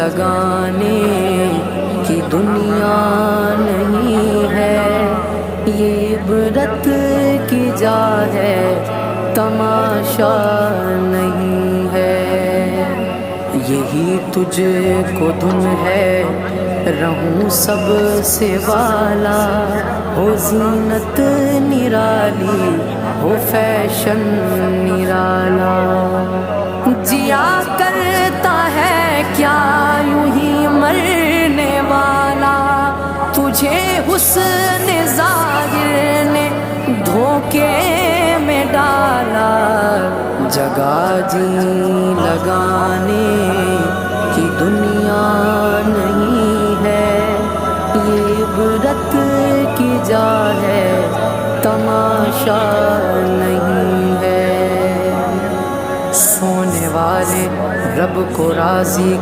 لگانے کی دنیا نہیں ہے، یہ عبرت کی جا ہے تماشا نہیں ہے۔ یہی تجھ کو دھن ہے رہوں سب سے والا، ہو زینت نرالی ہو فیشن نرالا۔ جیا کرتا ہے کیا یوں ہی مرنے والا، تجھے حسن ظاہر نے دھوکے میں ڈالا۔ جگہ جی لگانے کی دنیا نہیں ہے، یہ عبرت کی جا ہے تماشا نہیں ہے۔ سونے والے رب کو راضی